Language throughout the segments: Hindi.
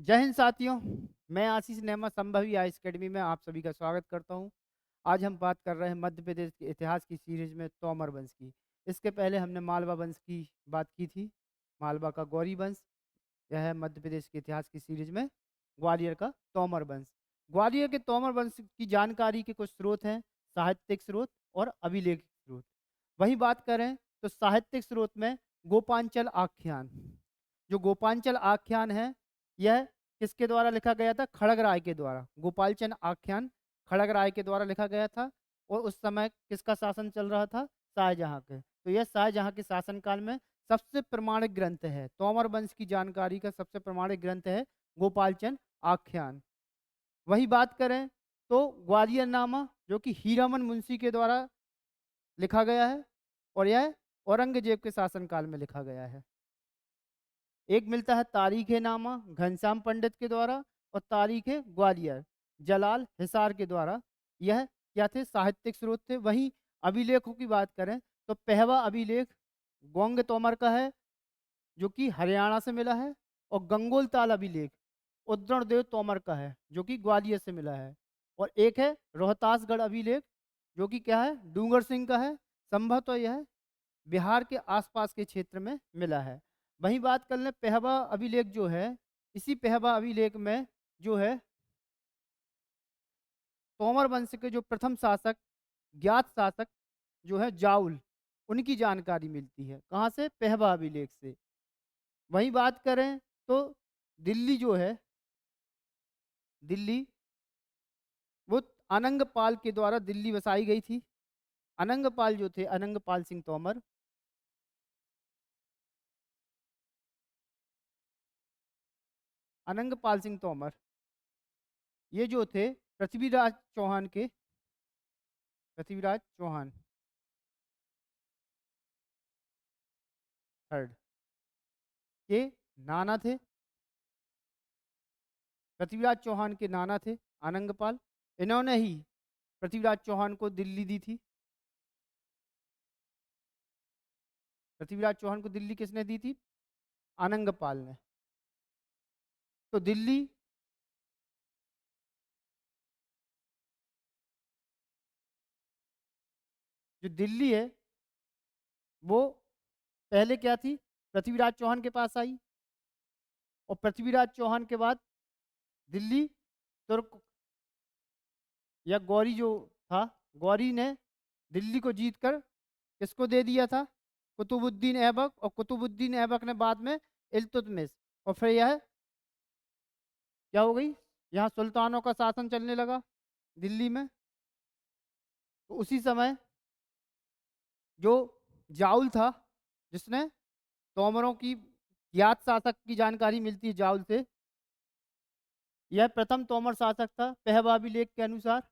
जय हिंद साथियों। मैं आशीष नेमा संभवी आईएएस एकेडमी में आप सभी का स्वागत करता हूं। आज हम बात कर रहे हैं मध्य प्रदेश के इतिहास की सीरीज में तोमर वंश की। इसके पहले हमने मालवा वंश की बात की थी, मालवा का गौरी वंश। यह है मध्य प्रदेश के इतिहास की सीरीज में ग्वालियर का तोमर वंश। ग्वालियर के तोमर वंश की जानकारी के कुछ स्रोत हैं, साहित्यिक स्रोत और अभिलेख स्रोत। वहीं बात करें तो साहित्यिक स्रोत में गोपांचल आख्यान, जो गोपांचल आख्यान है, यह किसके द्वारा लिखा गया था? खड़ग राय के द्वारा। गोपालचंद आख्यान खड़ग राय के द्वारा लिखा गया था। और उस समय किसका शासन चल रहा था? शाहजहां के। तो यह शाहजहां के शासनकाल में सबसे प्रमाणिक ग्रंथ है। तोमर वंश की जानकारी का सबसे प्रमाणिक ग्रंथ है गोपालचंद आख्यान। वही बात करें तो ग्वालियर नामा, जो कि हीरामन मुंशी के द्वारा लिखा गया है और यह औरंगजेब के शासनकाल में लिखा गया है। एक मिलता है तारीख नामा घनश्याम पंडित के द्वारा, और तारीख ग्वालियर जलाल हिसार के द्वारा। यह क्या थे? साहित्यिक स्रोत थे। वहीं अभिलेखों की बात करें तो पहवा अभिलेख गोंग तोमर का है, जो कि हरियाणा से मिला है। और गंगोल ताल अभिलेख उद्रण देव तोमर का है, जो कि ग्वालियर से मिला है। और एक है रोहतासगढ़ अभिलेख, जो कि क्या है? डूंगर सिंह का है। संभवतः यह बिहार के आसपास के क्षेत्र में मिला है। वहीं बात कर लें पहवा अभिलेख जो है, इसी पहवा अभिलेख में जो है तोमर वंश के जो प्रथम शासक, ज्ञात शासक जो है जाउल, उनकी जानकारी मिलती है। कहाँ से? पहवा अभिलेख से। वहीं बात करें तो दिल्ली जो है, दिल्ली वो अनंग पाल के द्वारा दिल्ली बसाई गई थी। अनंग पाल जो थे, अनंग पाल सिंह तोमर, अनंग पाल सिंह तोमर, ये जो थे पृथ्वीराज चौहान के, पृथ्वीराज चौहान थर्ड के नाना थे। पृथ्वीराज चौहान के नाना थे आनंगपाल। इन्होंने ही पृथ्वीराज चौहान को दिल्ली दी थी। पृथ्वीराज चौहान को दिल्ली किसने दी थी? आनंगपाल ने। तो दिल्ली, जो दिल्ली है वो पहले क्या थी? पृथ्वीराज चौहान के पास आई। और पृथ्वीराज चौहान के बाद दिल्ली तुर्क या गौरी जो था, गौरी ने दिल्ली को जीतकर किसको दे दिया था? कुतुबुद्दीन ऐबक। और कुतुबुद्दीन ऐबक ने बाद में इल्तुतमिश। और फिर यह क्या हो गई? यहाँ सुल्तानों का शासन चलने लगा दिल्ली में। तो उसी समय जो जाउल था, जिसने तोमरों की ज्ञात शासक की जानकारी मिलती है जाउल से, यह प्रथम तोमर शासक था पहवा अभिलेख के अनुसार।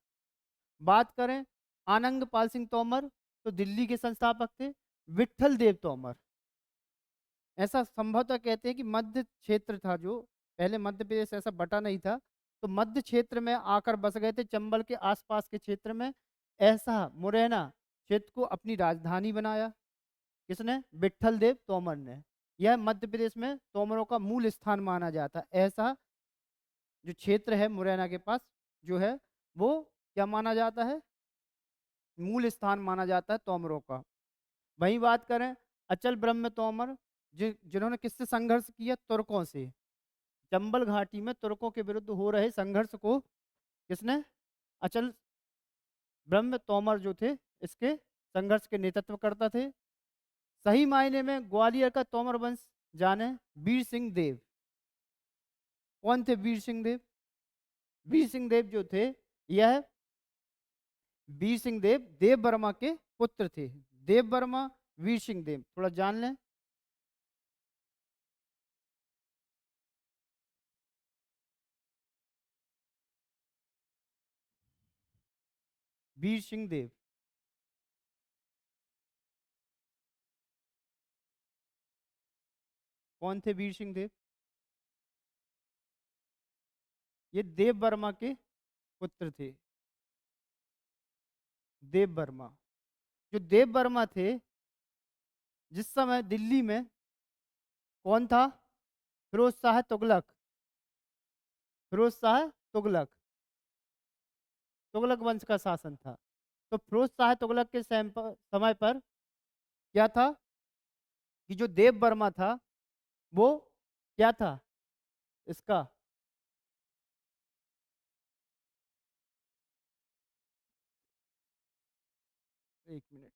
बात करें आनंद पाल सिंह तोमर, तो दिल्ली के संस्थापक थे। विट्ठल देव तोमर, ऐसा संभवतः कहते हैं कि मध्य क्षेत्र था, जो पहले मध्य प्रदेश ऐसा बटा नहीं था, तो मध्य क्षेत्र में आकर बस गए थे, चंबल के आसपास के क्षेत्र में। ऐसा मुरैना क्षेत्र को अपनी राजधानी बनाया। किसने? विट्ठल देव तोमर ने। यह मध्य प्रदेश में तोमरों का मूल स्थान माना जाता है। ऐसा जो क्षेत्र है मुरैना के पास, जो है वो क्या माना जाता है? मूल स्थान माना जाता है तोमरों का। वहीं बात करें अचल ब्रह्म तोमर, जिन्होंने किससे संघर्ष किया? तुर्कों से। चंबल घाटी में तुर्कों के विरुद्ध हो रहे संघर्ष को किसने? अचल ब्रह्म तोमर जो थे, इसके संघर्ष के नेतृत्व करता थे। सही मायने में ग्वालियर का तोमर वंश जाने वीर सिंह देव। कौन थे वीर सिंह देव? वीर सिंह देव जो थे, यह वीर सिंह देव देव वर्मा के पुत्र थे। देव वर्मा, वीर सिंह देव, थोड़ा जान लें। वीर सिंह देव कौन थे? वीर सिंह देव ये देव वर्मा के पुत्र थे। देव वर्मा, जो देव वर्मा थे, जिस समय दिल्ली में कौन था? फिरोज शाह तुगलक। फिरोज शाह तुगलक, तुगलक वंश का शासन था। तो फिरोज शाह तुगलक के समय पर क्या था कि जो देव वर्मा था वो क्या था इसका, एक मिनट,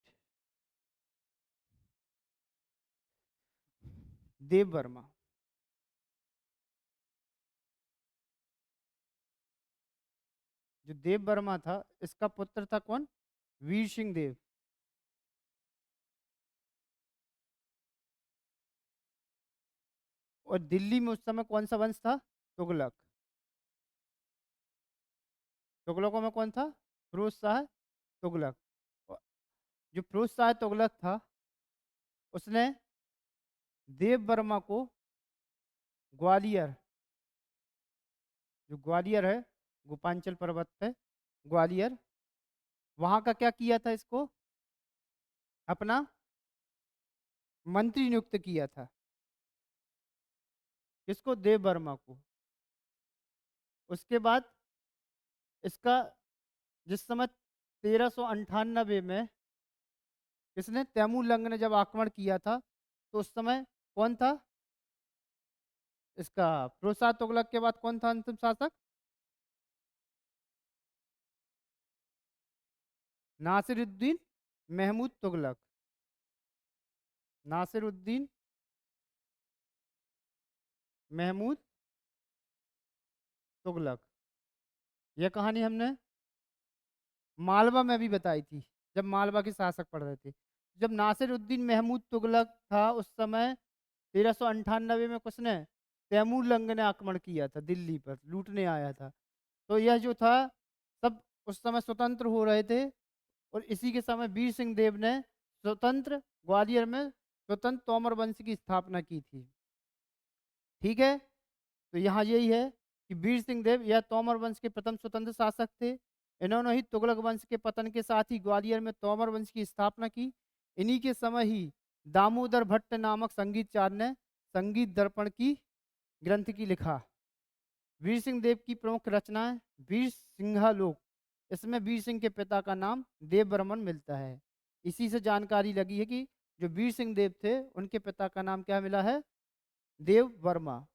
देव वर्मा, जो देव वर्मा था इसका पुत्र था कौन, वीर सिंह देव। और दिल्ली में उस समय कौन सा वंश था, तुगलक। तुगलकों में कौन था, फिरोज शाह तुगलक। और जो फिरोज शाह तुगलक था उसने देव वर्मा को ग्वालियर, जो ग्वालियर है गोपांचल पर्वत पे ग्वालियर, वहां का क्या किया था, इसको अपना मंत्री नियुक्त किया था। किसको, देव वर्मा को। उसके बाद इसका जिस समय 1398 में किसने, तैमूर लंग ने जब आक्रमण किया था तो उस समय कौन था इसका, फिरोज शाह तुगलक के बाद कौन था अंतिम शासक, नासिरुद्दीन महमूद तुगलक। नासिरुद्दीन महमूद तुगलक। यह कहानी हमने मालवा में भी बताई थी, जब मालवा के शासक पढ़ रहे थे। जब नासिरुद्दीन महमूद तुगलक था उस समय 1398 में किसने, तैमूर लंग ने आक्रमण किया था, दिल्ली पर लूटने आया था। तो यह जो था सब उस समय स्वतंत्र हो रहे थे, और इसी के समय वीर सिंह देव ने स्वतंत्र ग्वालियर में स्वतंत्र तोमर वंश की स्थापना की थी। ठीक है, तो यहाँ यही है कि वीर सिंह देव यह तोमर वंश के प्रथम स्वतंत्र शासक थे। इन्होंने ही तुगलक वंश के पतन के साथ ही ग्वालियर में तोमर वंश की स्थापना की। इन्हीं के समय ही दामोदर भट्ट नामक संगीतकार ने संगीत दर्पण की ग्रंथ की लिखा। वीर सिंह देव की प्रमुख रचनाएं वीर सिंहालोक, इसमें वीर सिंह के पिता का नाम देव बर्मन मिलता है। इसी से जानकारी लगी है कि जो वीर सिंह देव थे उनके पिता का नाम क्या मिला है, देव वर्मा।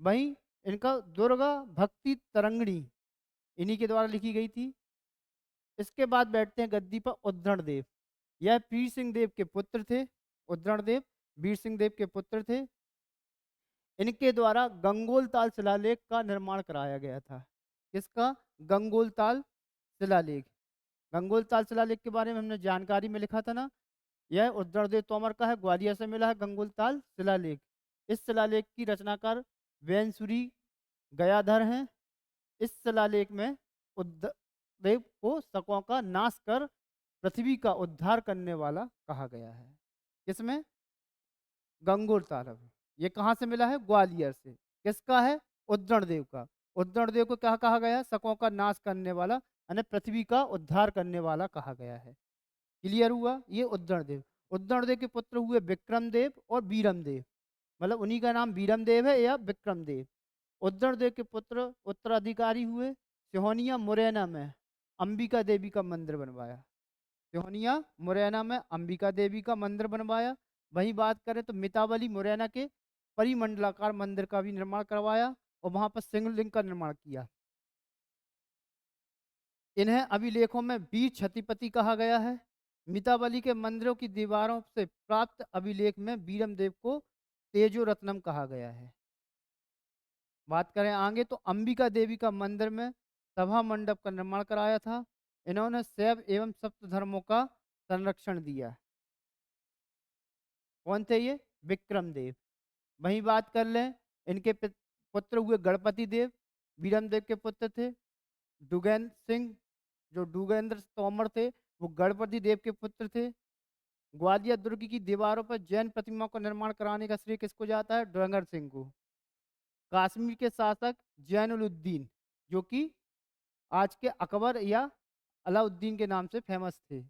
वहीं इनका दुर्गा भक्ति तरंगिणी इन्हीं के द्वारा लिखी गई थी। इसके बाद बैठते हैं गद्दी पर उद्दण देव। यह वीर सिंह देव के पुत्र थे। उद्दण देव वीर सिंह देव के पुत्र थे। इनके द्वारा गंगोल ताल शिलालेख का निर्माण कराया गया था। किसका, गंगोल ताल शिलालेख। गंगोल ताल शिलालेख के बारे में हमने जानकारी में लिखा था ना, यह उद्दणदेव तोमर का है, ग्वालियर से मिला है गंगोल ताल शिलालेख। इस शिलालेख की रचनाकार वैनसुरी गयाधर हैं। इस शिलालेख में उद्ददेव को शकों का नाश कर पृथ्वी का उद्धार करने वाला कहा गया है। किसमें, गंगोल ताल। ये कहाँ से मिला है, ग्वालियर से। किसका है, उद्दण देव का। उद्दण देव को क्या कहा गया, शकों का नाश करने वाला, यानी पृथ्वी का उद्धार करने वाला कहा गया है। क्लियर हुआ, ये उद्दण देव। उद्दण देव के पुत्र हुए विक्रम देव और बीरम देव, मतलब उन्हीं का नाम बीरम देव है या विक्रम देव। उद्दण देव के पुत्र उत्तराधिकारी हुए। सिहोनिया मुरैना में अंबिका देवी का मंदिर बनवाया। सिहोनिया मुरैना में अंबिका देवी का मंदिर बनवाया। वहीं बात करें तो मितावली मुरैना के परिमंडलाकार मंदिर का भी निर्माण करवाया और वहां पर सिंहलिंग का निर्माण किया। इन्हें अभिलेखों में वीर क्षतिपति कहा गया है। मितावली के मंदिरों की दीवारों से प्राप्त अभिलेख में बीरम देव को तेजो रत्नम कहा गया है। बात करें आगे तो अंबिका देवी का मंदिर में सभा मंडप का निर्माण कराया था। इन्होंने शैव एवं सप्त धर्मों का संरक्षण दिया। कौन थे ये, विक्रम देव। वहीं बात कर लें, इनके पुत्र हुए गणपति देव, बीरम देव के पुत्र थे। डुगेंद्र सिंह, जो डुगेंद्र तोमर थे, वो गणपति देव के पुत्र थे। ग्वालियर दुर्ग की दीवारों पर जैन प्रतिमा का निर्माण कराने का श्रेय किसको जाता है, डुंगर सिंह को। कश्मीर के शासक जैनुलुद्दीन, जो कि आज के अकबर या अलाउद्दीन के नाम से फेमस थे,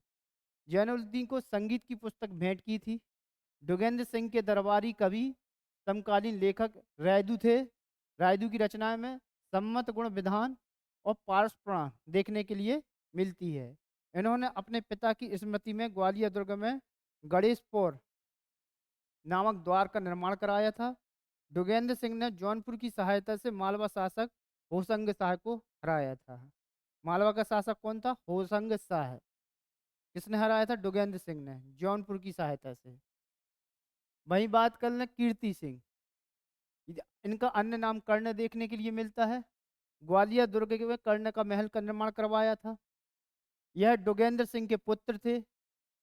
जैनुलुद्दीन को संगीत की पुस्तक भेंट की थी। डुगेंद्र सिंह के दरबारी कवि समकालीन लेखक रायदू थे। रायदू की रचनाएं में सम्मत गुण विधान और पारस पुराण देखने के लिए मिलती है। इन्होंने अपने पिता की स्मृति में ग्वालियर दुर्ग में गणेशपुर नामक द्वार का निर्माण कराया था। डोगेंद्र सिंह ने जौनपुर की सहायता से मालवा शासक होशंग शाह को हराया था। मालवा का शासक कौन था? होशंग शाह। किसने हराया था? डोगेंद्र सिंह ने, जौनपुर की सहायता से। वही बात कर लें कीर्ति सिंह, इनका अन्य नाम कर्ण देखने के लिए मिलता है। ग्वालियर दुर्ग में कर्ण का महल का निर्माण करवाया था। यह डोगेंद्र सिंह के पुत्र थे।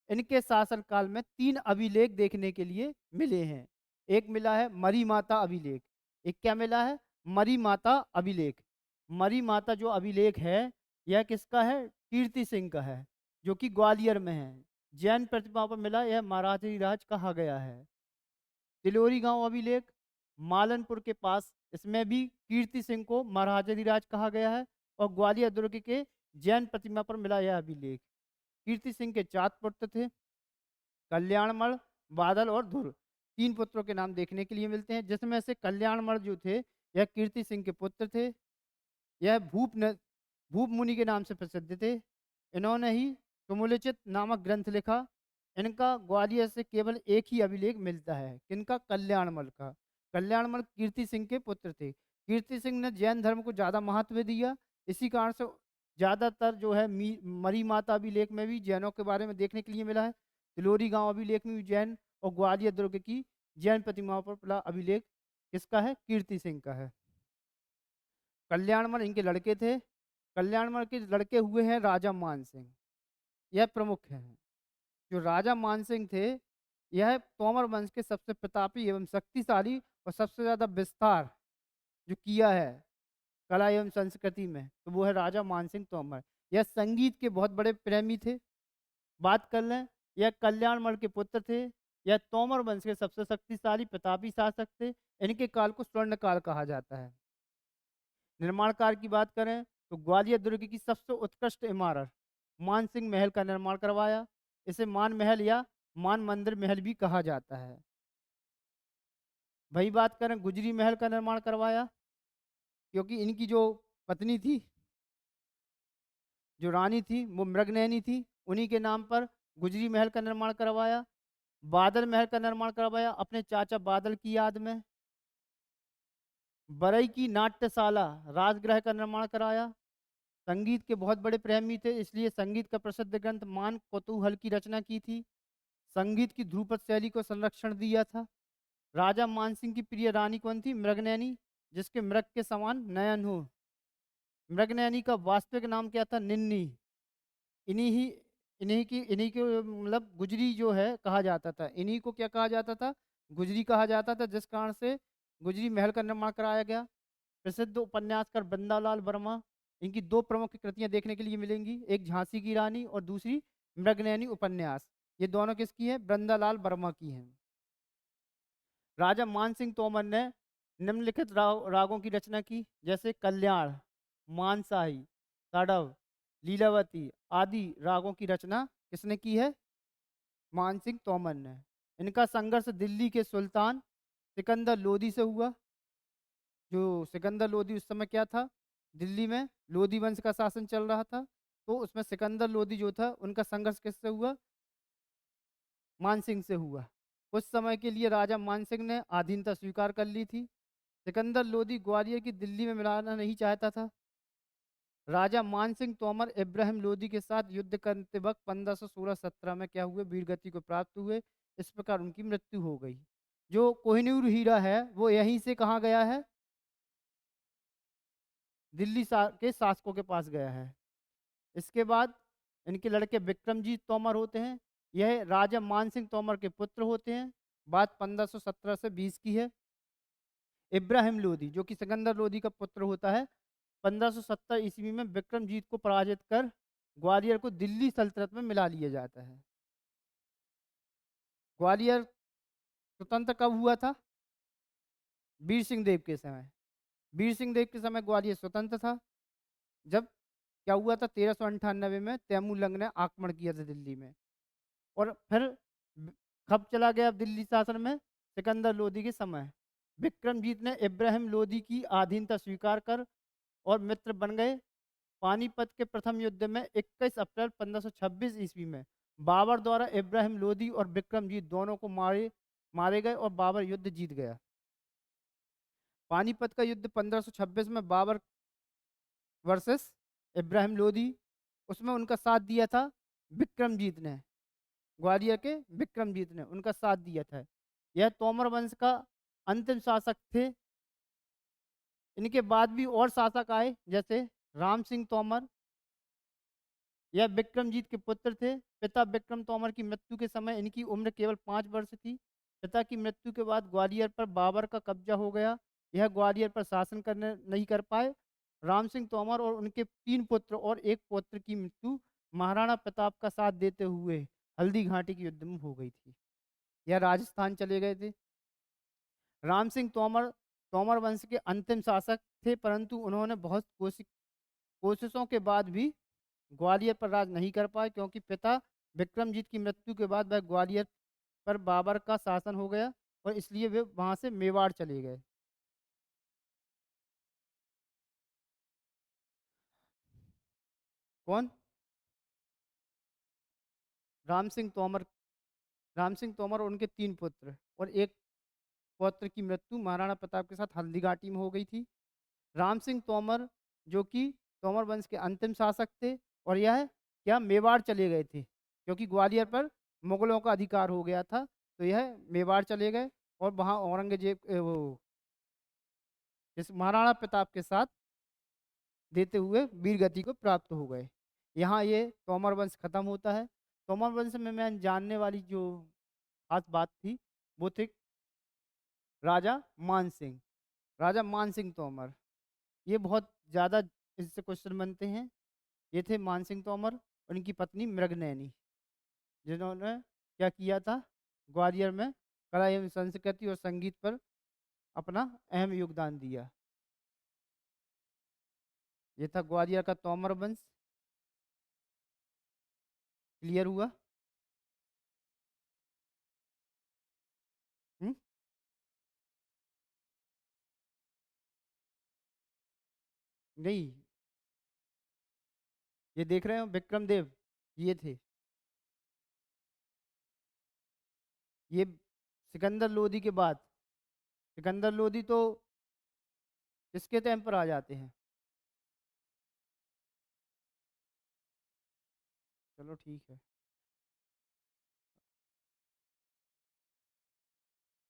इनके शासनकाल में 3 अभिलेख देखने के लिए मिले हैं। एक मिला है मरी माता अभिलेख। एक क्या मिला है? मरी माता अभिलेख। मरी माता जो अभिलेख है यह किसका है? कीर्ति सिंह का है, जो कि ग्वालियर में है। जैन प्रतिमा पर मिला, यह मराठी राज कहा गया है। तिलोरी गांव अभिलेख मालनपुर के पास, इसमें भी कीर्ति सिंह को महाराजा राज कहा गया है। और ग्वालियर दुर्ग के जैन प्रतिमा पर मिला यह अभिलेख। कीर्ति सिंह के 4 पुत्र थे, कल्याणमल, बादल और धुर। 3 पुत्रों के नाम देखने के लिए मिलते हैं, जिसमें से कल्याणमल जो थे यह कीर्ति सिंह के पुत्र थे। यह भूप मुनि के नाम से प्रसिद्ध थे। इन्होंने ही सुमुलिचित नामक ग्रंथ लिखा। इनका ग्वालियर से केवल एक ही अभिलेख मिलता है। किनका? कल्याणमल का। कल्याणमल कीर्ति सिंह के पुत्र थे। कीर्ति सिंह ने जैन धर्म को ज़्यादा महत्व दिया, इसी कारण से ज़्यादातर जो है मरी माता अभिलेख में भी जैनों के बारे में देखने के लिए मिला है। तिलोरी गांव अभिलेख में भी जैन, और ग्वालियर दुर्ग की जैन प्रतिमाओं पर मिला अभिलेख किसका है? कीर्ति सिंह का है। कल्याणमल इनके लड़के थे। कल्याणमल के लड़के हुए हैं राजा मान सिंह, यह प्रमुख हैं। जो राजा मान सिंह थे यह तोमर वंश के सबसे प्रतापी एवं शक्तिशाली और सबसे ज़्यादा विस्तार जो किया है कला एवं संस्कृति में, तो वो है राजा मानसिंह तोमर। यह संगीत के बहुत बड़े प्रेमी थे। बात कर लें, यह कल्याणमल के पुत्र थे। यह तोमर वंश के सबसे शक्तिशाली प्रतापी शासक थे। इनके काल को स्वर्ण काल कहा जाता है। निर्माण कार्य की बात करें तो ग्वालियर दुर्ग की सबसे उत्कृष्ट इमारत मान सिंह महल का निर्माण करवाया। इसे मान महल या मान मंदिर महल भी कहा जाता है। वही बात करें, गुजरी महल का निर्माण करवाया, क्योंकि इनकी जो पत्नी थी, जो रानी थी, वो मृगनयनी थी। उन्हीं के नाम पर गुजरी महल का निर्माण करवाया। बादल महल का निर्माण करवाया अपने चाचा बादल की याद में। बरई की नाट्यशाला राजगृह का निर्माण कराया। संगीत के बहुत बड़े प्रेमी थे, इसलिए संगीत का प्रसिद्ध ग्रंथ मान कौतूहल की रचना की थी। संगीत की ध्रुपद शैली को संरक्षण दिया था। राजा मानसिंह की प्रिय रानी कौन थी? मृगनयनी, जिसके मृग के समान नयन हो। मृगनयनी का वास्तविक नाम क्या था? निन्नी। इन्हीं ही इन्हीं के मतलब गुजरी जो है कहा जाता था। इन्हीं को क्या कहा जाता था? गुजरी कहा जाता था, जिस कारण से गुजरी महल का निर्माण कराया गया। प्रसिद्ध उपन्यासकार बंदालाल वर्मा, इनकी 2 प्रमुख कृतियां देखने के लिए मिलेंगी, एक झांसी की रानी और दूसरी मृगनयनी उपन्यास। ये दोनों किसकी है? बंदालाल वर्मा की हैं। राजा मानसिंह तोमर ने निम्नलिखित रागों की रचना की, जैसे कल्याण, मानसाही, ताड़व, लीलावती आदि रागों की रचना किसने की है? मानसिंह तोमर ने। इनका संघर्ष दिल्ली के सुल्तान सिकंदर लोदी से हुआ। जो सिकंदर लोदी उस समय क्या था? दिल्ली में लोदी वंश का शासन चल रहा था, तो उसमें सिकंदर लोदी जो था उनका संघर्ष किससे हुआ? मानसिंह से हुआ। कुछ समय के लिए राजा मानसिंह ने अधीनता स्वीकार कर ली थी। सिकंदर लोदी ग्वालियर की दिल्ली में मिलाना नहीं चाहता था। राजा मानसिंह तोमर इब्राहिम लोदी के साथ युद्ध करते वक्त 1516-17 में क्या हुए? वीरगति को प्राप्त हुए। इस प्रकार उनकी मृत्यु हो गई। जो कोहिनूर हीरा है वो यहीं से कहाँ गया है? दिल्ली के शासकों के पास गया है। इसके बाद इनके लड़के विक्रमजीत तोमर होते हैं। यह राजा मानसिंह तोमर के पुत्र होते हैं। बात 1517 से 20 की है। इब्राहिम लोदी जो कि सिकंदर लोदी का पुत्र होता है, 1570 ईस्वी में विक्रमजीत को पराजित कर ग्वालियर को दिल्ली सल्तनत में मिला लिया जाता है। ग्वालियर स्वतंत्र कब हुआ था? वीर सिंह देव के समय। वीर सिंह देव के समय ग्वालियर स्वतंत्र था। जब क्या हुआ था? 1398 में तैमूरलंग ने आक्रमण किया था दिल्ली में। और फिर कब चला गया दिल्ली शासन में? सिकंदर लोदी के समय। विक्रमजीत ने इब्राहिम लोदी की अधीनता स्वीकार कर और मित्र बन गए। पानीपत के प्रथम युद्ध में 21 अप्रैल 1526 ईस्वी में बाबर द्वारा इब्राहिम लोदी और विक्रमजीत दोनों को मारे गए और बाबर युद्ध जीत गया। पानीपत का युद्ध 1526 में बाबर वर्सेस इब्राहिम लोदी, उसमें उनका साथ दिया था विक्रमजीत ने, ग्वालियर के विक्रमजीत ने उनका साथ दिया था। यह तोमर वंश का अंतिम शासक थे। इनके बाद भी और शासक आए, जैसे राम सिंह तोमर। यह विक्रमजीत के पुत्र थे। पिता विक्रम तोमर की मृत्यु के समय इनकी उम्र केवल 5 वर्ष थी। पिता की मृत्यु के बाद ग्वालियर पर बाबर का कब्जा हो गया। यह ग्वालियर पर शासन करने नहीं कर पाए। राम सिंह तोमर और उनके 3 पुत्र और एक पौत्र की मृत्यु महाराणा प्रताप का साथ देते हुए हल्दी घाटी के युद्ध में हो गई थी। यह राजस्थान चले गए थे। राम सिंह तोमर तोमर वंश के अंतिम शासक थे, परंतु उन्होंने बहुत कोशिशों के बाद भी ग्वालियर पर राज नहीं कर पाए, क्योंकि पिता विक्रमजीत की मृत्यु के बाद वह ग्वालियर पर बाबर का शासन हो गया और इसलिए वे वहां से मेवाड़ चले गए। कौन? राम सिंह तोमर। राम सिंह तोमर और उनके 3 पुत्र और एक पौत्र की मृत्यु महाराणा प्रताप के साथ हल्दी घाटी में हो गई थी। राम सिंह तोमर जो कि तोमर वंश के अंतिम शासक थे, और यह क्या मेवाड़ चले गए थे, क्योंकि ग्वालियर पर मुगलों का अधिकार हो गया था, तो यह मेवाड़ चले गए और वहाँ औरंगजेब वो इस महाराणा प्रताप के साथ देते हुए वीर गति को प्राप्त हो गए। यहाँ ये तोमर वंश खत्म होता है। तोमर वंश में मैं जानने वाली जो खास बात थी वो थे राजा मान सिंह। राजा मान सिंह तोमर, ये बहुत ज़्यादा इससे क्वेश्चन बनते हैं। ये थे मान सिंह तोमर और इनकी पत्नी मृगनयनी, जिन्होंने क्या किया था, ग्वालियर में कला एवं संस्कृति और संगीत पर अपना अहम योगदान दिया। ये था ग्वालियर का तोमर वंश। क्लियर हुआ? हुँ? नहीं, ये देख रहे हो विक्रम देव, ये थे। ये सिकंदर लोदी के बाद, सिकंदर लोदी तो किसके टाइम पर आ जाते हैं? चलो ठीक है।